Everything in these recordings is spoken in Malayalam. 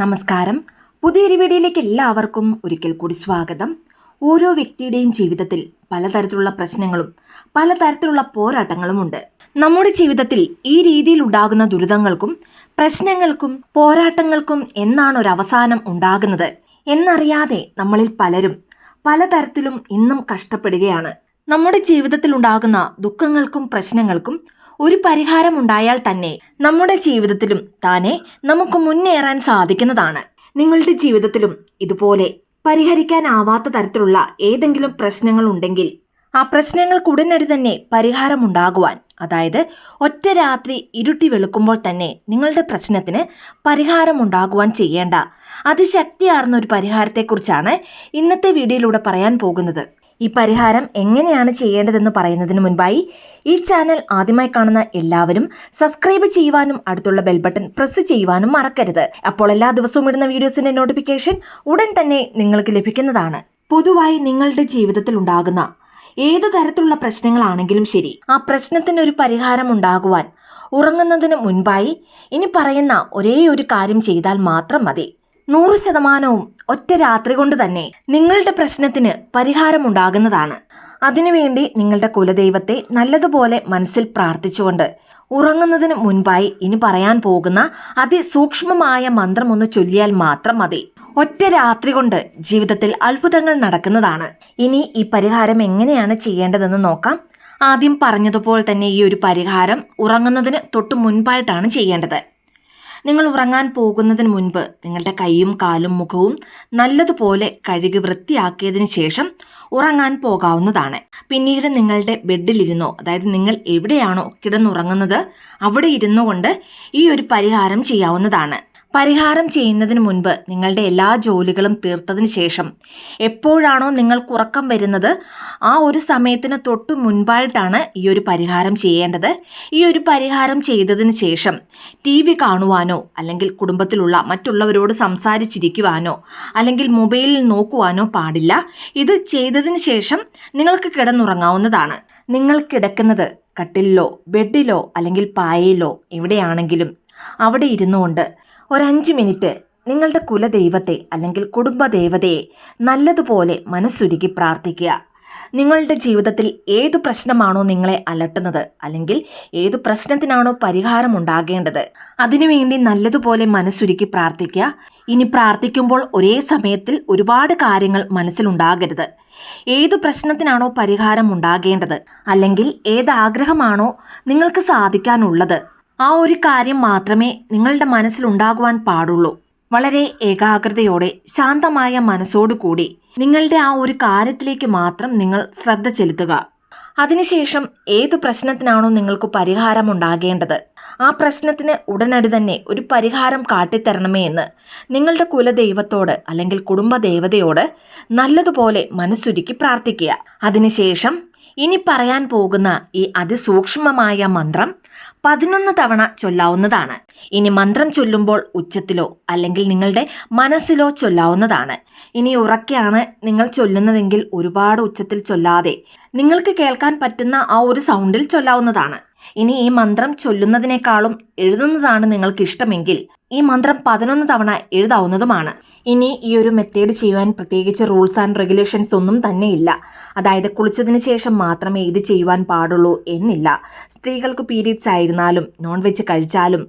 നമസ്കാരം. പുതിയൊരു വീഡിയോയിലേക്ക് എല്ലാവർക്കും ഒരിക്കൽ കൂടി സ്വാഗതം. ഓരോ വ്യക്തിയുടെയും ജീവിതത്തിൽ പലതരത്തിലുള്ള പ്രശ്നങ്ങളും പലതരത്തിലുള്ള പോരാട്ടങ്ങളുമുണ്ട്. നമ്മുടെ ജീവിതത്തിൽ ഈ രീതിയിൽ ഉണ്ടാകുന്ന ദുരിതങ്ങൾക്കും പ്രശ്നങ്ങൾക്കും പോരാട്ടങ്ങൾക്കും എന്നാണ് ഒരു അവസാനം ഉണ്ടാകുന്നത് എന്നറിയാതെ നമ്മളിൽ പലരും പലതരത്തിലും ഇന്നും കഷ്ടപ്പെടുകയാണ്. നമ്മുടെ ജീവിതത്തിൽ ഉണ്ടാകുന്ന ദുഃഖങ്ങൾക്കും പ്രശ്നങ്ങൾക്കും ഒരു പരിഹാരം ഉണ്ടായാൽ തന്നെ നമ്മുടെ ജീവിതത്തിലും താനെ നമുക്ക് മുന്നേറാൻ സാധിക്കുന്നതാണ്. നിങ്ങളുടെ ജീവിതത്തിലും ഇതുപോലെ പരിഹരിക്കാനാവാത്ത തരത്തിലുള്ള ഏതെങ്കിലും പ്രശ്നങ്ങൾ ഉണ്ടെങ്കിൽ ആ പ്രശ്നങ്ങൾക്ക് ഉടനടി തന്നെ പരിഹാരമുണ്ടാകുവാൻ, അതായത് ഒറ്റ രാത്രി ഇരുട്ടി വെളുക്കുമ്പോൾ തന്നെ നിങ്ങളുടെ പ്രശ്നത്തിന് പരിഹാരമുണ്ടാകുവാൻ ചെയ്യേണ്ട അതിശക്തിയാർന്ന ഒരു പരിഹാരത്തെക്കുറിച്ചാണ് ഇന്നത്തെ വീഡിയോയിലൂടെ പറയാൻ പോകുന്നത്. ഈ പരിഹാരം എങ്ങനെയാണ് ചെയ്യേണ്ടതെന്ന് പറയുന്നതിന് മുൻപായി ഈ ചാനൽ ആദ്യമായി കാണുന്ന എല്ലാവരും സബ്സ്ക്രൈബ് ചെയ്യുവാനും അടുത്തുള്ള ബെൽ ബട്ടൺ പ്രസ് ചെയ്യുവാനും മറക്കരുത്. അപ്പോൾ എല്ലാ ദിവസവും ഇടുന്ന വീഡിയോസിന്റെ നോട്ടിഫിക്കേഷൻ ഉടൻ തന്നെ നിങ്ങൾക്ക് ലഭിക്കുന്നതാണ്. പൊതുവായി നിങ്ങളുടെ ജീവിതത്തിൽ ഉണ്ടാകുന്ന ഏതു തരത്തിലുള്ള പ്രശ്നങ്ങളാണെങ്കിലും ശരി, ആ പ്രശ്നത്തിന് ഒരു പരിഹാരം ഉണ്ടാകുവാൻ ഉറങ്ങുന്നതിന് മുൻപായി ഇനി പറയുന്ന ഒരേ ഒരു കാര്യം ചെയ്താൽ മാത്രം മതി. 100% ഒറ്റ രാത്രി കൊണ്ട് തന്നെ നിങ്ങളുടെ പ്രശ്നത്തിന് പരിഹാരമുണ്ടാകുന്നതാണ്. അതിനുവേണ്ടി നിങ്ങളുടെ കുലദൈവത്തെ നല്ലതുപോലെ മനസ്സിൽ പ്രാർത്ഥിച്ചുകൊണ്ട് ഉറങ്ങുന്നതിന് മുൻപായി ഇനി പറയാൻ പോകുന്ന അതിസൂക്ഷ്മമായ മന്ത്രം ഒന്ന് ചൊല്ലിയാൽ മാത്രം മതി. ഒറ്റ രാത്രി കൊണ്ട് ജീവിതത്തിൽ അത്ഭുതങ്ങൾ നടക്കുന്നതാണ്. ഇനി ഈ പരിഹാരം എങ്ങനെയാണ് ചെയ്യേണ്ടതെന്ന് നോക്കാം. ആദ്യം പറഞ്ഞതുപോലെ തന്നെ ഈ ഒരു പരിഹാരം ഉറങ്ങുന്നതിന് തൊട്ട് മുൻപായിട്ടാണ് ചെയ്യേണ്ടത്. നിങ്ങൾ ഉറങ്ങാൻ പോകുന്നതിന് മുൻപ് നിങ്ങളുടെ കൈയും കാലും മുഖവും നല്ലതുപോലെ കഴുകി വൃത്തിയാക്കിയതിന് ശേഷം ഉറങ്ങാൻ പോകാവുന്നതാണ്. പിന്നീട് നിങ്ങളുടെ ബെഡിലിരുന്നോ, അതായത് നിങ്ങൾ എവിടെയാണോ കിടന്നുറങ്ങുന്നത് അവിടെ ഇരുന്നു കൊണ്ട് ഈ ഒരു പരിഹാരം ചെയ്യാവുന്നതാണ്. പരിഹാരം ചെയ്യുന്നതിന് മുൻപ് നിങ്ങളുടെ എല്ലാ ജോലികളും തീർത്തതിന് ശേഷം എപ്പോഴാണോ നിങ്ങൾക്ക് ഉറക്കം വരുന്നത് ആ ഒരു സമയത്തിന് തൊട്ട് മുൻപായിട്ടാണ് ഈ ഒരു പരിഹാരം ചെയ്യേണ്ടത്. ഈ ഒരു പരിഹാരം ചെയ്തതിന് ശേഷം TV കാണുവാനോ അല്ലെങ്കിൽ കുടുംബത്തിലുള്ള മറ്റുള്ളവരോട് സംസാരിച്ചിരിക്കുവാനോ അല്ലെങ്കിൽ മൊബൈലിൽ നോക്കുവാനോ പാടില്ല. ഇത് ചെയ്തതിന് ശേഷം നിങ്ങൾക്ക് കിടന്നുറങ്ങാവുന്നതാണ്. നിങ്ങൾ കിടക്കുന്നത് കട്ടിലിലോ ബെഡിലോ അല്ലെങ്കിൽ പായയിലോ എവിടെയാണെങ്കിലും അവിടെ ഇരുന്നുകൊണ്ട് ഒരു 5 മിനിറ്റ് നിങ്ങളുടെ കുലദൈവത്തെ അല്ലെങ്കിൽ കുടുംബദേവതയെ നല്ലതുപോലെ മനസ്സുരുക്കി പ്രാർത്ഥിക്കുക. നിങ്ങളുടെ ജീവിതത്തിൽ ഏതു പ്രശ്നമാണോ നിങ്ങളെ അലട്ടുന്നത് അല്ലെങ്കിൽ ഏതു പ്രശ്നത്തിനാണോ പരിഹാരം ഉണ്ടാകേണ്ടത് അതിനുവേണ്ടി നല്ലതുപോലെ മനസ്സുരുക്കി പ്രാർത്ഥിക്കുക. ഇനി പ്രാർത്ഥിക്കുമ്പോൾ ഒരേ സമയത്തിൽ ഒരുപാട് കാര്യങ്ങൾ മനസ്സിലുണ്ടാകരുത്. ഏതു പ്രശ്നത്തിനാണോ പരിഹാരം ഉണ്ടാകേണ്ടത് അല്ലെങ്കിൽ ഏതാഗ്രഹമാണോ നിങ്ങൾക്ക് സാധിക്കാനുള്ളത് ആ ഒരു കാര്യം മാത്രമേ നിങ്ങളുടെ മനസ്സിലുണ്ടാകുവാൻ പാടുള്ളൂ. വളരെ ഏകാഗ്രതയോടെ ശാന്തമായ മനസ്സോടുകൂടി നിങ്ങളുടെ ആ ഒരു കാര്യത്തിലേക്ക് മാത്രം നിങ്ങൾ ശ്രദ്ധ ചെലുത്തുക. അതിനുശേഷം ഏതു പ്രശ്നത്തിനാണോ നിങ്ങൾക്ക് പരിഹാരം ഉണ്ടാകേണ്ടത് ആ പ്രശ്നത്തിന് ഉടനടി തന്നെ ഒരു പരിഹാരം കാട്ടിത്തരണമേ എന്ന് നിങ്ങളുടെ കുലദൈവത്തോട് അല്ലെങ്കിൽ കുടുംബദേവതയോട് നല്ലതുപോലെ മനസ്സുരുക്കി പ്രാർത്ഥിക്കുക. അതിനുശേഷം ഇനി പറയാൻ പോകുന്ന ഈ അതിസൂക്ഷ്മമായ മന്ത്രം 11 തവണ ചൊല്ലാവുന്നതാണ്. ഇനി മന്ത്രം ചൊല്ലുമ്പോൾ ഉച്ചത്തിലോ അല്ലെങ്കിൽ നിങ്ങളുടെ മനസ്സിലോ ചൊല്ലാവുന്നതാണ്. ഇനി ഉറക്കെയാണ് നിങ്ങൾ ചൊല്ലുന്നതെങ്കിൽ ഒരുപാട് ഉച്ചത്തിൽ ചൊല്ലാതെ നിങ്ങൾക്ക് കേൾക്കാൻ പറ്റുന്ന ആ ഒരു സൗണ്ടിൽ ചൊല്ലാവുന്നതാണ്. ഇനി ഈ മന്ത്രം ചൊല്ലുന്നതിനേക്കാളും എഴുതുന്നതാണ് നിങ്ങൾക്ക് ഇഷ്ടമെങ്കിൽ ഈ മന്ത്രം 11 തവണ എഴുതാവുന്നതുമാണ്. ഇനി ഈ ഒരു മെത്തേഡ് ചെയ്യുവാൻ പ്രത്യേകിച്ച് റൂൾസ് ആൻഡ് റെഗുലേഷൻസ് ഒന്നും തന്നെ ഇല്ല. അതായത് കുളിച്ചതിന് ശേഷം മാത്രമേ ഇത് ചെയ്യുവാൻ പാടുള്ളൂ എന്നില്ല. സ്ത്രീകൾക്ക് പീരീഡ്സ് ആയിരുന്നാലും നോൺ വെജ് കഴിച്ചാലും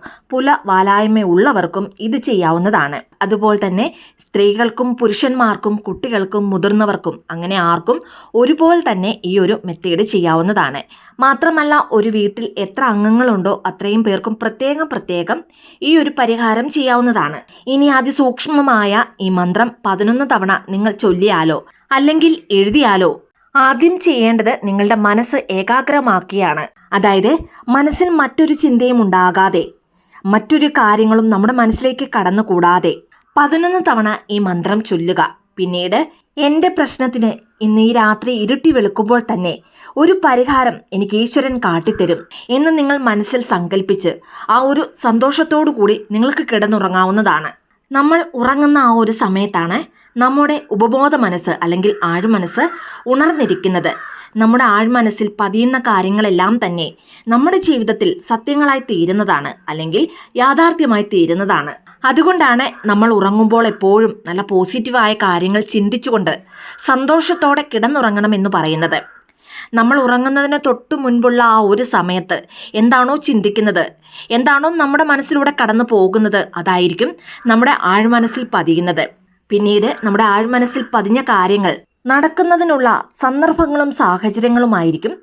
വാലായ്മ ഉള്ളവർക്കും ഇത് ചെയ്യാവുന്നതാണ്. അതുപോലെ തന്നെ സ്ത്രീകൾക്കും പുരുഷന്മാർക്കും കുട്ടികൾക്കും മുതിർന്നവർക്കും അങ്ങനെ ആർക്കും ഒരുപോലെ തന്നെ ഈ ഒരു മെത്തേഡ് ചെയ്യാവുന്നതാണ്. മാത്രമല്ല ഒരു വീട്ടിൽ എത്ര അംഗങ്ങളുണ്ടോ അത്രയും പേർക്കും പ്രത്യേകം ഈ ഒരു പരിഹാരം ചെയ്യാവുന്നതാണ്. ഇനി അതിസൂക്ഷ്മമായ ഈ മന്ത്രം 11 തവണ നിങ്ങൾ ചൊല്ലിയാലോ അല്ലെങ്കിൽ എഴുതിയാലോ ആദ്യം ചെയ്യേണ്ടത് നിങ്ങളുടെ മനസ്സ് ഏകാഗ്രമാക്കിയാണ്. അതായത് മനസ്സിൽ മറ്റൊരു ചിന്തയും ഉണ്ടാകാതെ മറ്റൊരു കാര്യങ്ങളും നമ്മുടെ മനസ്സിലേക്ക് കടന്നുകൂടാതെ 11 തവണ ഈ മന്ത്രം ചൊല്ലുക. പിന്നീട് എൻ്റെ പ്രശ്നത്തിന് ഇന്ന് ഈ രാത്രി ഇരുട്ടി വെളുക്കുമ്പോൾ തന്നെ ഒരു പരിഹാരം എനിക്ക് ഈശ്വരൻ കാട്ടിത്തരും എന്ന് നിങ്ങൾ മനസ്സിൽ സങ്കല്പിച്ച് ആ ഒരു സന്തോഷത്തോടു കൂടി നിങ്ങൾക്ക് കിടന്നുറങ്ങാവുന്നതാണ്. നമ്മൾ ഉറങ്ങുന്ന ആ ഒരു സമയത്താണ് നമ്മുടെ ഉപബോധ മനസ്സ് അല്ലെങ്കിൽ ആഴ്മനസ്സ് ഉണർന്നിരിക്കുന്നത്. നമ്മുടെ ആഴ്മനസ്സിൽ പതിയുന്ന കാര്യങ്ങളെല്ലാം തന്നെ നമ്മുടെ ജീവിതത്തിൽ സത്യങ്ങളായി തീരുന്നതാണ്, അല്ലെങ്കിൽ യാഥാർത്ഥ്യമായി തീരുന്നതാണ്. അതുകൊണ്ടാണ് നമ്മൾ ഉറങ്ങുമ്പോൾ എപ്പോഴും നല്ല പോസിറ്റീവായ കാര്യങ്ങൾ ചിന്തിച്ചുകൊണ്ട് സന്തോഷത്തോടെ കിടന്നുറങ്ങണമെന്ന് പറയുന്നത്. നമ്മൾ ഉറങ്ങുന്നതിന് തൊട്ടു മുൻപുള്ള ആ ഒരു സമയത്ത് എന്താണോ ചിന്തിക്കുന്നത്, എന്താണോ നമ്മുടെ മനസ്സിലൂടെ കടന്നു പോകുന്നത്, അതായിരിക്കും നമ്മുടെ ആഴ്മനസ്സിൽ പതിയുന്നത്. പിന്നീട് നമ്മുടെ ആഴ്മനസ്സിൽ പതിഞ്ഞ കാര്യങ്ങൾ നടക്കുന്നതിനുള്ള സന്ദർഭങ്ങളും സാഹചര്യങ്ങളുമായിരിക്കും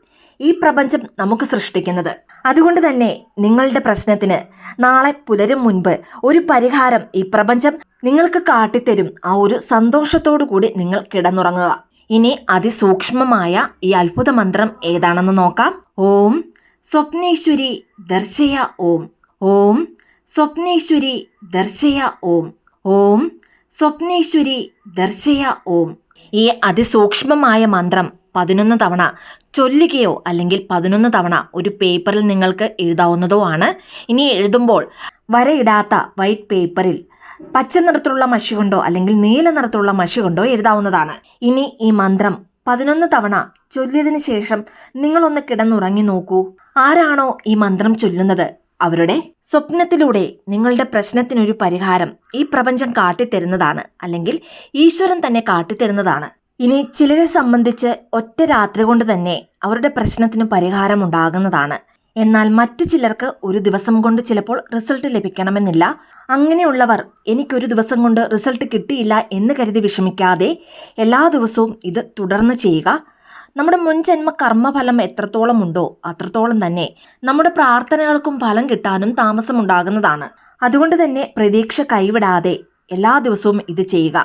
ഈ പ്രപഞ്ചം നമുക്ക് സൃഷ്ടിക്കുന്നത്. അതുകൊണ്ട് തന്നെ നിങ്ങളുടെ പ്രശ്നത്തിന് നാളെ പുലരും മുൻപ് ഒരു പരിഹാരം ഈ പ്രപഞ്ചം നിങ്ങൾക്ക് കാട്ടിത്തരും. ആ ഒരു സന്തോഷത്തോടു കൂടി നിങ്ങൾ കിടന്നുറങ്ങുക. ഇനി അതിസൂക്ഷ്മമായ ഈ അത്ഭുത മന്ത്രം ഏതാണെന്ന് നോക്കാം. ഓം സ്വപ്നേശ്വരി ദർശയ ഓം. ഓം സ്വപ്നേശ്വരി ദർശയ ഓം. ഓം സ്വപ്നേശ്വരി ദർശയ ഓം. ഈ അതിസൂക്ഷ്മമായ മന്ത്രം 11 തവണ ചൊല്ലുകയോ അല്ലെങ്കിൽ 11 തവണ ഒരു പേപ്പറിൽ നിങ്ങൾക്ക് എഴുതാവുന്നതോ ആണ്. ഇനി എഴുതുമ്പോൾ വരയിടാത്ത വൈറ്റ് പേപ്പറിൽ പച്ച നിറത്തിലുള്ള മഷി കൊണ്ടോ അല്ലെങ്കിൽ നീല നിറത്തിലുള്ള മഷി കൊണ്ടോ എഴുതാവുന്നതാണ്. ഇനി ഈ മന്ത്രം 11 തവണ ചൊല്ലിയതിനു ശേഷം നിങ്ങളൊന്ന് കിടന്നുറങ്ങി നോക്കൂ. ആരാണോ ഈ മന്ത്രം ചൊല്ലുന്നത് അവരുടെ സ്വപ്നത്തിലൂടെ നിങ്ങളുടെ പ്രശ്നത്തിനൊരു പരിഹാരം ഈ പ്രപഞ്ചം കാട്ടിത്തരുന്നതാണ്, അല്ലെങ്കിൽ ഈശ്വരൻ തന്നെ കാട്ടിത്തരുന്നതാണ്. ഇനി ചിലരെ സംബന്ധിച്ച് ഒറ്റ രാത്രി കൊണ്ട് തന്നെ അവരുടെ പ്രശ്നത്തിന് പരിഹാരം ഉണ്ടാകുന്നതാണ്. എന്നാൽ മറ്റു ചിലർക്ക് ഒരു ദിവസം കൊണ്ട് ചിലപ്പോൾ റിസൾട്ട് ലഭിക്കണമെന്നില്ല. അങ്ങനെയുള്ളവർ എനിക്കൊരു ദിവസം കൊണ്ട് റിസൾട്ട് കിട്ടിയില്ല എന്ന് കരുതി വിഷമിക്കാതെ എല്ലാ ദിവസവും ഇത് തുടർന്ന് ചെയ്യുക. നമ്മുടെ മുൻജന്മ കർമ്മഫലം എത്രത്തോളം ഉണ്ടോ അത്രത്തോളം തന്നെ നമ്മുടെ പ്രാർത്ഥനകൾക്കും ഫലം കിട്ടാനും താമസമുണ്ടാകുന്നതാണ്. അതുകൊണ്ട് തന്നെ പ്രതീക്ഷ കൈവിടാതെ എല്ലാ ദിവസവും ഇത് ചെയ്യുക.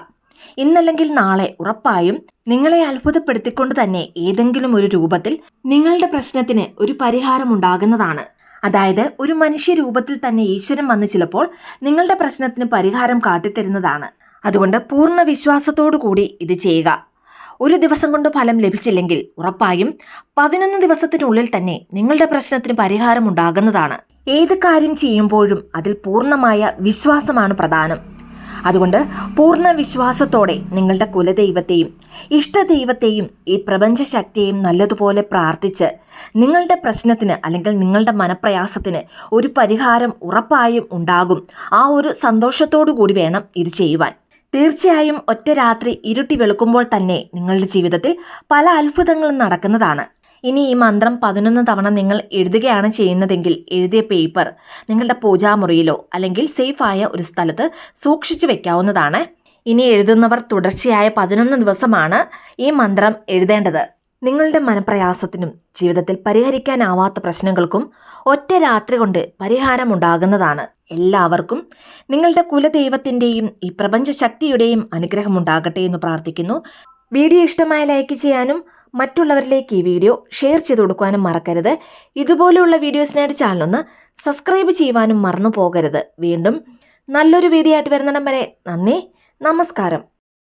ഇന്നല്ലെങ്കിൽ നാളെ ഉറപ്പായും നിങ്ങളെ അത്ഭുതപ്പെടുത്തിക്കൊണ്ട് തന്നെ ഏതെങ്കിലും ഒരു രൂപത്തിൽ നിങ്ങളുടെ പ്രശ്നത്തിന് ഒരു പരിഹാരം ഉണ്ടാകുന്നതാണ്. അതായത് ഒരു മനുഷ്യ രൂപത്തിൽ തന്നെ ഈശ്വരൻ വന്ന് ചിലപ്പോൾ നിങ്ങളുടെ പ്രശ്നത്തിന് പരിഹാരം കാട്ടിത്തരുന്നതാണ്. അതുകൊണ്ട് പൂർണ്ണ വിശ്വാസത്തോടു കൂടി ഇത് ചെയ്യുക. ഒരു ദിവസം കൊണ്ട് ഫലം ലഭിച്ചില്ലെങ്കിൽ ഉറപ്പായും 11 ദിവസത്തിനുള്ളിൽ തന്നെ നിങ്ങളുടെ പ്രശ്നത്തിന് പരിഹാരം ഉണ്ടാകുന്നതാണ്. ഏത് കാര്യം ചെയ്യുമ്പോഴും അതിൽ പൂർണ്ണമായ വിശ്വാസമാണ് പ്രധാനം. അതുകൊണ്ട് പൂർണ്ണ വിശ്വാസത്തോടെ നിങ്ങളുടെ കുലദൈവത്തെയും ഇഷ്ടദൈവത്തെയും ഈ പ്രപഞ്ചശക്തിയെയും നല്ലതുപോലെ പ്രാർത്ഥിച്ച് നിങ്ങളുടെ പ്രശ്നത്തിന് അല്ലെങ്കിൽ നിങ്ങളുടെ മനപ്രയാസത്തിന് ഒരു പരിഹാരം ഉറപ്പായും ഉണ്ടാകും. ആ ഒരു സന്തോഷത്തോടു കൂടി വേണം ഇത് ചെയ്യുവാൻ. തീർച്ചയായും ഒറ്റ രാത്രി ഇരുട്ടി വെളുക്കുമ്പോൾ തന്നെ നിങ്ങളുടെ ജീവിതത്തിൽ പല അത്ഭുതങ്ങളും നടക്കുന്നതാണ്. ഇനി ഈ മന്ത്രം 11 തവണ നിങ്ങൾ എഴുതുകയാണ് ചെയ്യുന്നതെങ്കിൽ എഴുതിയ പേപ്പർ നിങ്ങളുടെ പൂജാമുറിയിലോ അല്ലെങ്കിൽ സേഫായ ഒരു സ്ഥലത്ത് സൂക്ഷിച്ചു വെക്കാവുന്നതാണ്. ഇനി എഴുതുന്നവർ തുടർച്ചയായ 11 ദിവസമാണ് ഈ മന്ത്രം എഴുതേണ്ടത്. നിങ്ങളുടെ മനപ്രയാസത്തിനും ജീവിതത്തിൽ പരിഹരിക്കാനാവാത്ത പ്രശ്നങ്ങൾക്കും ഒറ്റ രാത്രി കൊണ്ട് പരിഹാരം ഉണ്ടാകുന്നതാണ്. എല്ലാവർക്കും നിങ്ങളുടെ കുലദൈവത്തിൻ്റെയും ഈ പ്രപഞ്ച ശക്തിയുടെയും അനുഗ്രഹം ഉണ്ടാകട്ടെ എന്ന് പ്രാർത്ഥിക്കുന്നു. വീഡിയോ ഇഷ്ടമായ ലൈക്ക് ചെയ്യാനും മറ്റുള്ളവരിലേക്ക് ഈ വീഡിയോ ഷെയർ ചെയ്ത് കൊടുക്കാനും മറക്കരുത്. ഇതുപോലെയുള്ള വീഡിയോസിനായിട്ട് ചാനലൊന്ന് സബ്സ്ക്രൈബ് ചെയ്യുവാനും മറന്നു പോകരുത്. വീണ്ടും നല്ലൊരു വീഡിയോ ആയിട്ട് വരുന്നിടം വരെ നന്ദി, നമസ്കാരം.